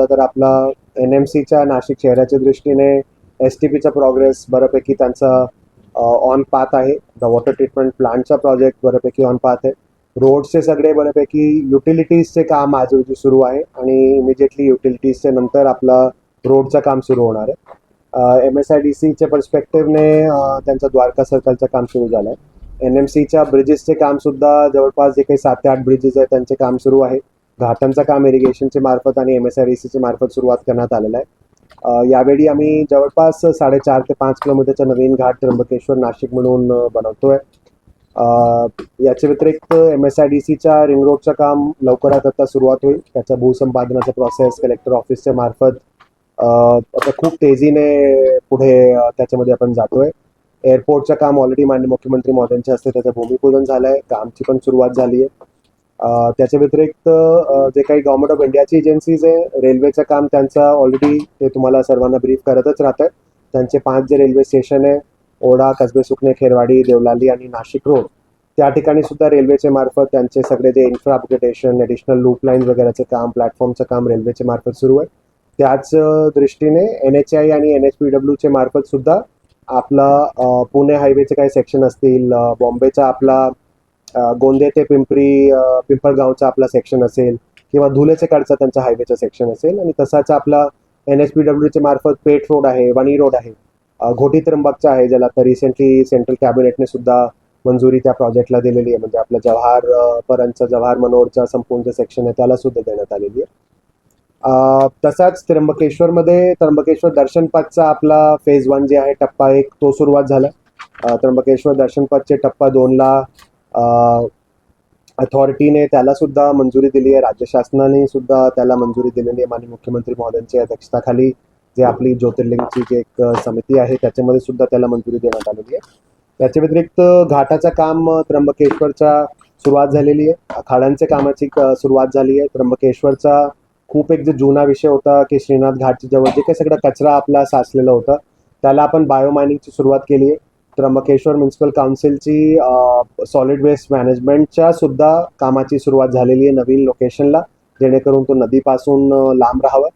तर आपला NMCच्या नाशिक शहराच्या दृष्टीने STPचा प्रोग्रेस बऱ्यापैकी त्यांचा ऑन पाथ आहे. द वॉटर ट्रीटमेंट प्लांटचा प्रोजेक्ट बऱ्यापैकी ऑन पाथ आहे. रोड्सचे सगळे बऱ्यापैकी युटिलिटीजचे काम आजूबाजू सुरू आहे आणि इमिजिएटली युटिलिटीजच्या नंतर आपला रोडचं काम सुरू होणार आहे. MSIDCच्या पर्स्पेक्टिव्हने त्यांचं द्वारका सर्कलचं काम सुरू झालं आहे. NMCच्या ब्रिजेसचे कामसुद्धा जवळपास जे काही 7 ते 8 ब्रिजेस आहेत त्यांचे काम सुरू आहे. घाटांचं काम इरिगेशनचे मार्फत आणि MSIDCच्या मार्फत सुरुवात करण्यात आलेलं आहे. यावेळी आम्ही जवळपास 4.5 ते 5 किलोमीटरचा नवीन घाट त्र्यंबकेश्वर नाशिक म्हणून बनवतोय. याच्या व्यतिरिक्त MSIDCच्या रिंग रोडचं काम लवकरात आता सुरुवात होईल. त्याचा भूसंपादनाचा प्रोसेस कलेक्टर ऑफिसच्या मार्फत आता खूप तेजीने पुढे त्याच्यामध्ये आपण जातोय. एअरपोर्टचं काम ऑलरेडी माननीय मुख्यमंत्री महोदयांच्या हस्ते त्याचं भूमिपूजन झालं आहे. कामची पण सुरुवात झाली आहे. त्याच्या व्यतिरिक्त जे काही गव्हर्नमेंट ऑफ इंडियाची एजन्सीज आहे, रेल्वेचं काम त्यांचं ऑलरेडी ते तुम्हाला सर्वांना ब्रीफ करतच राहत आहे. त्यांचे 5 जे रेल्वे स्टेशन आहे, ओढा, कसबे सुकणे, खेरवाडी, देवलाली आणि नाशिक रोड, त्या ठिकाणी सुद्धा रेल्वेचे मार्फत त्यांचे सगळे जे infra upgradation, additional loop line वगैरेचं काम, प्लॅटफॉर्मचं काम रेल्वेचे मार्फत सुरू आहे. त्याच दृष्टीने NHI आणि NHPWचे मार्फत सुद्धा आपला पुणे हायवेचे काही सेक्शन असतील, बॉम्बेचा आपला गोंदे ते पिंपळगावचा आपला सेक्शन असेल किंवा धुलेचेकडचा त्यांचा हायवेचा सेक्शन असेल आणि तसाच आपला NHPWच्या मार्फत पेठ रोड आहे, वणी रोड आहे, घोटी त्र्यंबकचा आहे, ज्याला तर रिसेंटली सेंट्रल कॅबिनेटने सुद्धा मंजुरी त्या प्रोजेक्टला दिलेली आहे. म्हणजे आपलं जवाहर मनोहरचा संपूर्ण जे सेक्शन आहे त्याला सुद्धा देण्यात आलेली आहे. तसाच त्र्यंबकेश्वर दर्शन पथचा आपला फेज 1 जे आहे, टप्पा 1 तो सुरुवात झाला. त्र्यंबकेश्वर दर्शन पथचे टप्पा 2ला अथॉरिटीने त्याला सुद्धा मंजुरी दिली आहे. राज्य शासनाने सुद्धा त्याला मंजुरी दिलेली आहे. माननीय मुख्यमंत्री महोदयांच्या अध्यक्षतेखाली जे आपली ज्योतिर्लिंगची जी एक समिती आहे त्याच्यामध्ये सुद्धा त्याला मंजुरी देण्यात आलेली आहे. त्याच्या व्यतिरिक्त घाटाचं काम त्र्यंबकेश्वरचा सुरुवात झालेली आहे. खाड्यांच्या कामाची सुरुवात झाली आहे. त्र्यंबकेश्वरचा खूप एक जो जुना विषय होता की श्रीनाथ घाटच्या जवळ जे काही सगळा कचरा आपला साचलेला होता त्याला आपण बायोमायनिंगची सुरुवात केली आहे. त्र्यंबकेश्वर म्युन्सिपल काउन्सिलची सॉलिड वेस्ट मॅनेजमेंटच्या सुद्धा कामाची सुरुवात झालेली आहे नवीन लोकेशनला, जेणेकरून तो नदीपासून लांब राहावा.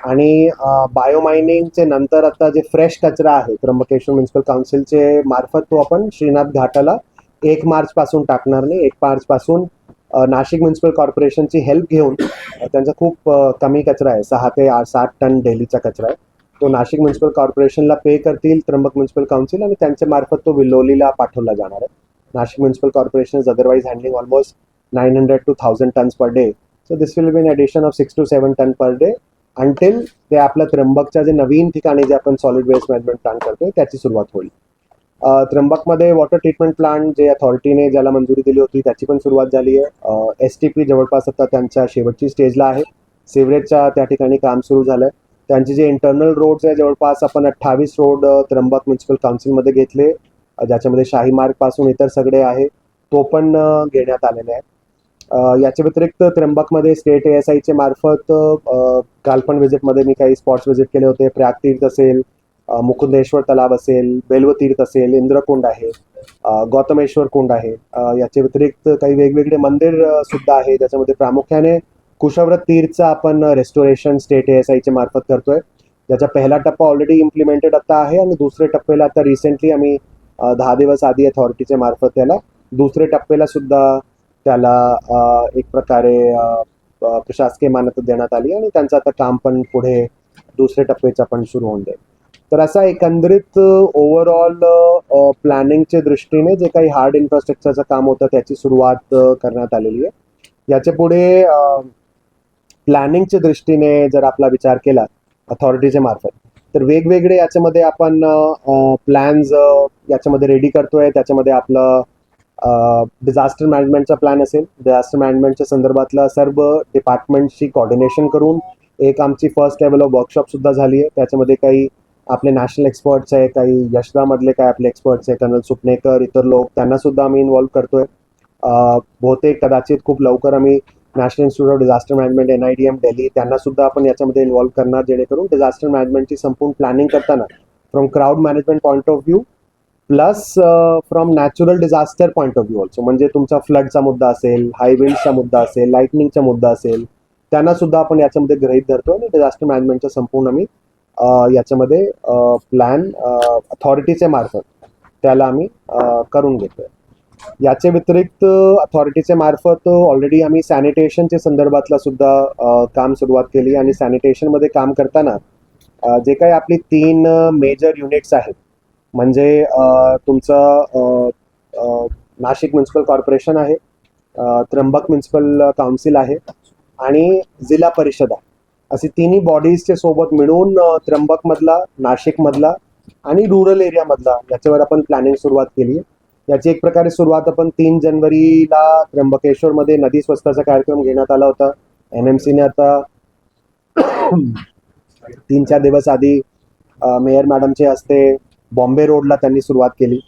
आणि बायोमायनिंगचे नंतर आता जे फ्रेश कचरा आहे त्र्यंबकेश्वर म्युन्सिपल काउन्सिलचे मार्फत तो आपण श्रीनाथ घाटाला 1 मार्चपासून टाकणार नाही. 1 मार्चपासून नाशिक म्युन्सिपल कॉर्पोरेशनची हेल्प घेऊन त्यांचा खूप कमी कचरा आहे, 6 ते 7 टन डेलीचा कचरा आहे, तो नाशिक म्युन्सिपल कॉर्पोरेशनला पे करतील त्र्यंबक म्युन्सिपल काउन्सिल आणि त्यांच्या मार्फत तो विलोलीला पाठवला जाणार आहे. Nashik municipal corporation is otherwise handling almost 900 to 1000 tons per day. So this will be an addition of 6 to 7 ton per day until ते आपल्या त्र्यंबकच्या जे नवीन ठिकाणी जे आपण सॉलिड वेस्ट मॅनेजमेंट प्लान करतोय त्याची सुरुवात होईल. त्र्यंबकमध्ये वॉटर ट्रीटमेंट प्लांट जे अथॉरिटीने ज्याला मंजुरी दिली होती त्याची पण सुरुवात झाली आहे. STP जवळपास आता त्यांच्या शेवटची स्टेजला आहे. सिवरेजच्या त्या ठिकाणी काम सुरू झालं आहे. त्यांचे जे इंटरनल रोड्स आहे जवळपास आपण 28 रोड त्र्यंबक म्युन्सिपल काउन्सिलमध्ये घेतले, ज्याच्यामध्ये शाही मार्गपासून इतर सगळे आहे तो पण घेण्यात आलेले आहे. याच्या व्यतिरिक्त त्र्यंबकमध्ये स्टेट ASIचे मार्फत काल पण व्हिजिटमध्ये मी काही स्पॉट्स व्हिजिट केले होते. प्रयाग तीर्थ असेल, मुकुंदेश्वर तलाव असेल, बेल्वतीर्थ असेल, इंद्रकुंड आहे, गौतमेश्वर कुंड आहे. याच्या व्यतिरिक्त काही वेगवेगळे मंदिर सुद्धा आहे, ज्याच्यामध्ये प्रामुख्याने कुशव्रत तीर्थचं आपण रेस्टोरेशन स्टेट ASIच्या मार्फत करतोय. ज्याचा पहिला टप्पा ऑलरेडी इम्प्लिमेंटेड आता आहे आणि दुसऱ्या टप्प्याला आता रिसेंटली आम्ही 10 दिवस आधी अथॉरिटीच्या मार्फत त्याला दुसऱ्या टप्प्याला सुद्धा त्याला एक प्रकारे प्रशासकीय मान्यता देण्यात आली आणि त्यांचं आता काम पण पुढे दुसऱ्या टप्प्याचं पण सुरू होऊन जाईल. तर असा एकंदरीत ओव्हरऑल प्लॅनिंगच्या दृष्टीने जे काही हार्ड इन्फ्रास्ट्रक्चरचं काम होतं त्याची सुरुवात करण्यात आलेली आहे. याच्या पुढे प्लॅनिंगच्या दृष्टीने जर आपला विचार केला अथॉरिटीच्या मार्फत तर वेगवेगळे याच्यामध्ये आपण प्लॅन्स याच्यामध्ये रेडी करतोय. त्याच्यामध्ये आपलं डिझास्टर मॅनेजमेंटचा प्लॅन असेल. डिझास्टर मॅनेजमेंटच्या संदर्भातला सर्व डिपार्टमेंटशी कोऑर्डिनेशन करून एक आमची फर्स्ट लेवल ऑफ वर्कशॉपसुद्धा झाली आहे. त्याच्यामध्ये काही आपले नॅशनल एक्सपर्ट्स आहे, काही यशदामधले काय आपले एक्सपर्ट्स आहे, कर्नल सुपनेकर, इतर लोक, त्यांनासुद्धा आम्ही इन्व्हॉल्व करतोय. बहुतेक कदाचित खूप लवकर आम्ही national institute of disaster management NIDM Delhi त्यांनासुद्धा आपण याच्यामध्ये इन्व्हॉल्व करणार, जेणेकरून डिझास्टर मॅनेजमेंटची संपूर्ण प्लॅनिंग करताना from crowd management point of view plus from natural disaster point of view also, म्हणजे तुमचा फ्लडचा मुद्दा असेल, हाय विंडचा मुद्दा असेल, लाईटनिंगचा मुद्दा असेल, त्यांना सुद्धा आपण याच्यामध्ये गृहीत धरतो आणि डिझास्टर मॅनेजमेंटचा संपूर्ण आम्ही याच्यामध्ये प्लॅन अथॉरिटीच्या मार्फत त्याला आम्ही करून घेतोय. याच्या व्यतिरिक्त अथॉरिटीच्या मार्फत ऑलरेडी आम्ही सॅनिटेशनच्या संदर्भातला सुद्धा काम सुरुवात केली आणि सॅनिटेशनमध्ये काम करताना जे काही आपली 3 मेजर युनिट्स आहेत, म्हणजे तुमचं नाशिक म्युन्सिपल कॉर्पोरेशन आहे, त्र्यंबक म्युन्सिपल काउन्सिल आहे आणि जिल्हा परिषद आहे. असे तिन्ही बॉडीजच्या सोबत मिळून त्र्यंबकमधला, नाशिकमधला आणि रुरल एरियामधला याच्यावर आपण प्लॅनिंग सुरुवात केली आहे. याची एक प्रकारे सुरुवात आपण 3 जानेवारीला त्र्यंबकेश्वरमध्ये नदी स्वच्छताचा कार्यक्रम घेण्यात आला होता. NMCने आता 3-4 दिवस आधी मेयर मॅडमचे हस्ते बॉम्बे रोडला त्यांनी सुरुवात केली.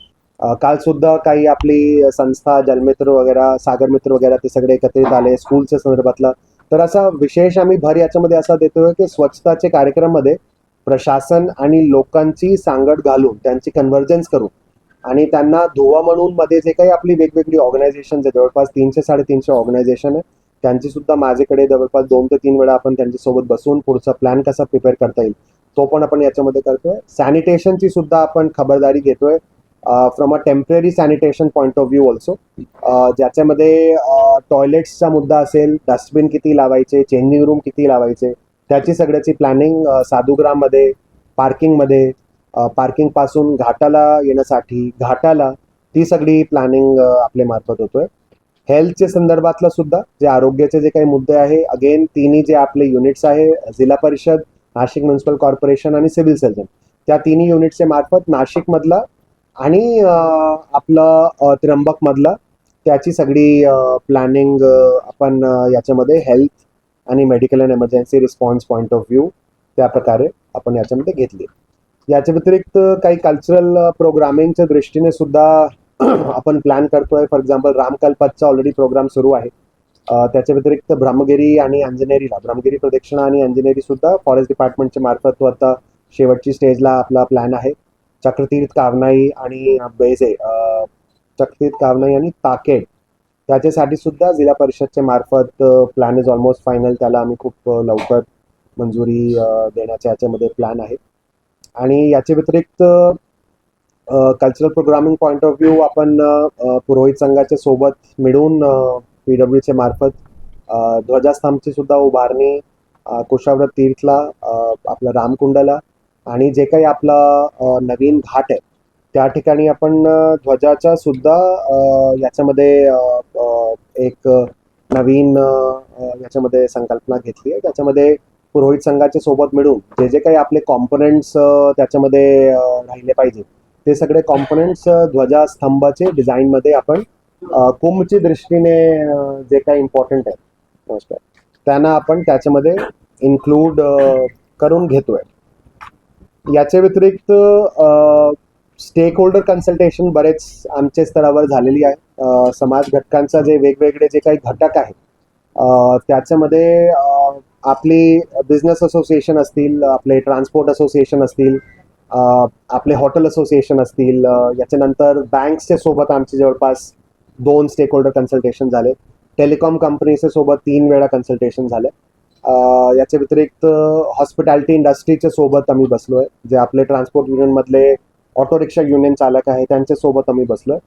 काल सुद्धा काही आपली संस्था जलमित्र वगैरे, सागर मित्र वगैरे ते सगळे एकत्रित आले स्कूलच्या संदर्भातला. तर असा विशेष आम्ही भर याच्यामध्ये असा देतोय की स्वच्छताचे कार्यक्रममध्ये प्रशासन आणि लोकांची सांगड घालून त्यांची कन्व्हर्जन्स करून आणि त्यांना धुवा म्हणून मध्ये जे काही आपली वेगवेगळी ऑर्गनायझेशन आहे, जवळपास 300-350 ऑर्गनायझेशन आहे, त्यांची सुद्धा माझ्याकडे जवळपास 2 ते 3 वेळा आपण त्यांच्यासोबत बसून पुढचा प्लॅन कसा प्रिपेअर करता येईल तो पण आपण याच्यामध्ये करतोय. सॅनिटेशनची सुद्धा आपण खबरदारी घेतोय from a temporary sanitation point of view also, ज्याच्यामध्ये टॉयलेट्सचा मुद्दा असेल, डस्टबिन किती लावायचे, चेंजिंग रूम किती लावायचे, त्याची सगळ्याची प्लॅनिंग साधुग्राममध्ये, पार्किंगमध्ये, पार्किंगपासून घाटाला येण्यासाठी घाटाला ती सगळी प्लॅनिंग आपल्या मार्फत होतोय. हेल्थच्या संदर्भातलं सुद्धा जे आरोग्याचे जे काही मुद्दे आहे, अगेन तिन्ही जे आपले युनिट्स आहे, जिल्हा परिषद, नाशिक म्युन्सिपल कॉर्पोरेशन आणि सिव्हिल सर्जन, त्या तिन्ही युनिट्सच्या मार्फत नाशिकमधला आणि आपलं त्र्यंबकमधला त्याची सगळी प्लॅनिंग आपण याच्यामध्ये हेल्थ आणि medical and emergency response point of view त्या प्रकारे आपण याच्यामध्ये घेतली. याच्या व्यतिरिक्त काही कल्चरल प्रोग्रामिंगच्या दृष्टीने सुद्धा आपण प्लॅन करतोय. फॉर एक्झाम्पल रामकल्पातचा ऑलरेडी प्रोग्राम सुरू आहे. त्याच्या व्यतिरिक्त ब्रह्मगिरी आणि अंजनेरीला, ब्रह्मगिरी प्रदक्षिणा आणि अंजनेरी सुद्धा फॉरेस्ट डिपार्टमेंटच्या मार्फत तो आता शेवटची स्टेजला आपला प्लॅन आहे. चक्रतीर्थ, कावनाई आणि बेजे, चक्रतीर्थ, कावनाई आणि ताकेड त्याच्यासाठी सुद्धा जिल्हा परिषदच्या मार्फत प्लॅन इज ऑलमोस्ट फायनल. त्याला आम्ही खूप लवकर मंजुरी देण्याच्या याच्यामध्ये प्लॅन आहे. आणि याच्या व्यतिरिक्त cultural programming point of view आपण पुरोहित संघाच्या सोबत मिळून PWच्या मार्फत ध्वजास्तंभची सुद्धा उभारणी, कुशाव्रत तीर्थला, आपला रामकुंडला आणि जे काही आपला नवीन घाट आहे त्या ठिकाणी आपण ध्वजाचा सुद्धा याच्यामध्ये एक नवीन याच्यामध्ये संकल्पना घेतली आहे. त्याच्यामध्ये पुरोहित संघाच्या सोबत मिळून जे जे काही आपले कॉम्पोनंट्स त्याच्यामध्ये राहिले पाहिजे ते सगळे कॉम्पोनंट्स ध्वजास्तंभाचे डिझाईनमध्ये आपण कुंभच्या दृष्टीने जे काही इम्पॉर्टंट आहे त्यांना आपण त्याच्यामध्ये इन्क्लूड करून घेतोय. याच्या व्यतिरिक्त स्टेक होल्डर कन्सल्टेशन बरेच आमच्या स्तरावर झालेली आहे. समाज घटकांचा जे वेगवेगळे जे काही घटक आहेत त्याच्यामध्ये आपली बिझनेस असोसिएशन असतील, आपले ट्रान्सपोर्ट असोसिएशन असतील, आपले हॉटेल असोसिएशन असतील, याच्यानंतर बँक्सच्या सोबत आमचे जवळपास 2 स्टेक होल्डर कन्सल्टेशन झाले. टेलिकॉम कंपनीच्या सोबत 3 वेळा कन्सल्टेशन झाले. याच्या व्यतिरिक्त हॉस्पिटॅलिटी इंडस्ट्रीच्या सोबत आम्ही बसलोय. जे आपले ट्रान्सपोर्ट युनियनमधले ऑटो रिक्षा युनियन चालक आहे त्यांच्यासोबत आम्ही बसलोय.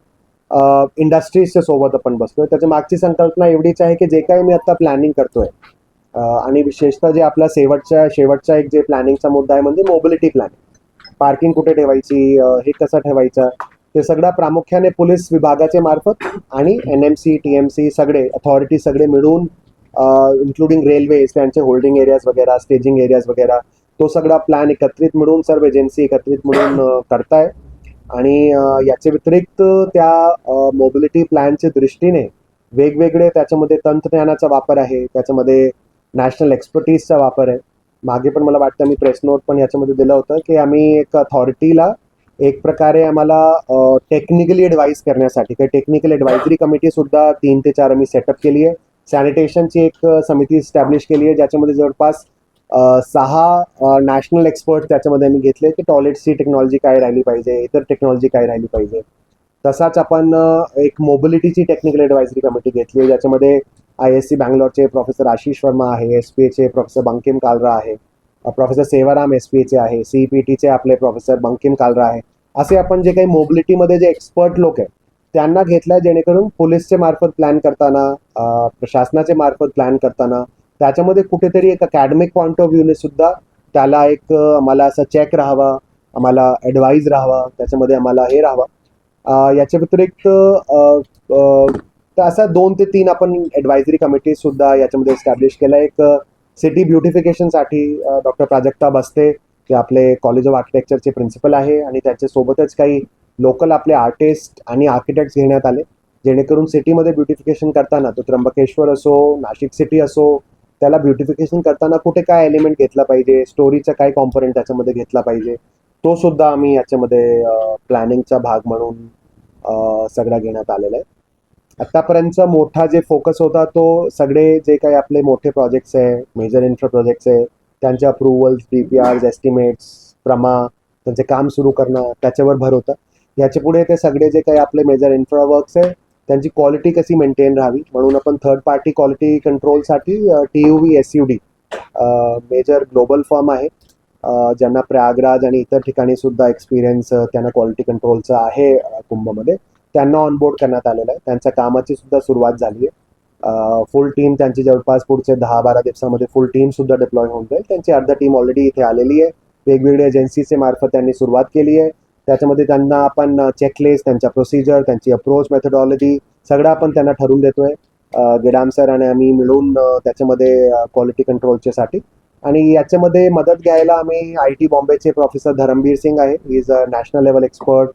इंडस्ट्रीजच्या सोबत आपण बसलोय. त्याच्या मागची संकल्पना एवढीच आहे की जे काही मी आता प्लॅनिंग करतोय आणि विशेषतः जे आपला शेवटचा एक जे प्लॅनिंगचा मुद्दा आहे म्हणजे मोबिलिटी प्लॅनिंग, पार्किंग कुठे ठेवायची, हे कसं ठेवायचं, ते सगळं प्रामुख्याने पोलीस विभागाच्या मार्फत आणि NMC, TMC सगळे अथॉरिटी सगळे मिळून इन्क्लुडिंग रेल्वेज त्यांचे होल्डिंग एरियाज वगैरे, स्टेजिंग एरियाज वगैरे, तो सगळा प्लॅन एकत्रित मिळून सर्व एजन्सी एकत्रित मिळून करताय. आणि याच्या व्यतिरिक्त त्या मोबिलिटी प्लॅनच्या दृष्टीने वेगवेगळे त्याच्यामध्ये तंत्रज्ञानाचा वापर आहे, त्याच्यामध्ये नॅशनल एक्सपर्टीजचा वापर आहे. मागे पण मला वाटतं मी प्रेस नोट पण याच्यामध्ये दिलं होतं की आम्ही एक अथॉरिटीला एक प्रकारे आम्हाला टेक्निकली ॲडवाईस करण्यासाठी काही टेक्निकल ॲडवायझरी कमिटी सुद्धा 3 ते 4 आम्ही सेटअप केली आहे. सॅनिटेशनची एक समिती स्टॅब्लिश केली आहे ज्याच्यामध्ये जवळपास 6 नॅशनल एक्सपर्ट त्याच्यामध्ये आम्ही घेतले की टॉयलेट्सची टेक्नॉलॉजी काय राहिली पाहिजे, इतर टेक्नॉलॉजी काय राहिली पाहिजे. तसाच आपण एक मोबिलिटीची टेक्निकल ॲडवायझरी कमिटी घेतली आहे ज्याच्यामध्ये ISC बँगलोरचे प्रोफेसर आशिष वर्मा आहे, SPAचे प्रोफेसर बंकिम कालरा आहे, प्रोफेसर सेवाराम SPAचे आहे, CPTचे आपले प्रोफेसर बंकिम कालरा आहे. असे आपण जे काही मोबिलिटीमध्ये जे एक्सपर्ट लोक आहेत त्यांना घेतलं, जेणेकरून पोलीसचे मार्फत प्लॅन करताना, प्रशासनाचे मार्फत प्लॅन करताना त्याच्यामध्ये कुठेतरी एक अकॅडमिक पॉईंट ऑफ व्ह्यूने सुद्धा त्याला एक आम्हाला असं चेक राहावा, आम्हाला ॲडवाईज राहावा, त्याच्यामध्ये आम्हाला हे राहावा. याच्या व्यतिरिक्त तर असा 2 ते 3 आपण ॲडवायझरी कमिटी सुद्धा याच्यामध्ये एस्टॅब्लिश केलं. एक सिटी ब्युटिफिकेशनसाठी डॉक्टर प्राजक्ता बस्ते जे आपले कॉलेज ऑफ आर्किटेक्चरचे प्रिन्सिपल आहे, आणि त्याच्यासोबतच काही लोकल आपले आर्टिस्ट आणि आर्किटेक्ट्स घेण्यात आले, जेणेकरून सिटीमध्ये ब्युटिफिकेशन करताना, तो त्र्यंबकेश्वर असो, नाशिक सिटी असो, त्याला ब्युटिफिकेशन करताना कुठे काय एलिमेंट घेतला पाहिजे, स्टोरीचा काय कॉम्पोनंट त्याच्यामध्ये घेतला पाहिजे, तो सुद्धा आम्ही याच्यामध्ये प्लॅनिंगचा भाग म्हणून सगळा घेण्यात आलेला आहे. आत्तापर्यंतचा मोठा जे फोकस होता तो सगळे जे काही आपले मोठे प्रोजेक्ट्स आहे, मेजर इन्फ्रा प्रोजेक्ट्स आहे, त्यांचे अप्रुव्हल्स, DPRs, एस्टिमेट्स, प्रमा, त्यांचे काम सुरू करणं, त्याच्यावर भर होता. याच्या पुढे ते सगळे जे काही आपले मेजर इन्फ्रा वर्क्स आहे त्यांची क्वालिटी कशी मेंटेन राहावी म्हणून आपण थर्ड पार्टी क्वालिटी कंट्रोलसाठी TUV SUD major global firm आहे, ज्यांना प्रयागराज आणि इतर ठिकाणी सुद्धा एक्सपिरियन्स त्यांना क्वालिटी कंट्रोलचा आहे कुंभमध्ये, त्यांना ऑनबोर्ड करण्यात आलेलं आहे. त्यांच्या कामाची सुद्धा सुरुवात झाली आहे. फुल टीम त्यांची जवळपास पुढचे 10-12 दिवसामध्ये फुल टीम सुद्धा डिप्लॉय होऊन जाईल. त्यांची अर्धा टीम ऑलरेडी इथे आलेली आहे. वेगवेगळ्या एजन्सीचे मार्फत त्यांनी सुरुवात केली आहे. त्याच्यामध्ये त्यांना आपण चेकलिस्ट, त्यांच्या प्रोसिजर, त्यांची अप्रोच मेथडॉलॉजी सगळं आपण त्यांना ठरवून देतोय. गिडाम सर आणि आम्ही मिळून त्याच्यामध्ये क्वालिटी कंट्रोलच्यासाठी. आणि याच्यामध्ये मदत घ्यायला आम्ही IT बॉम्बेचे प्रोफेसर धरमबीर सिंग आहे. He is a national level expert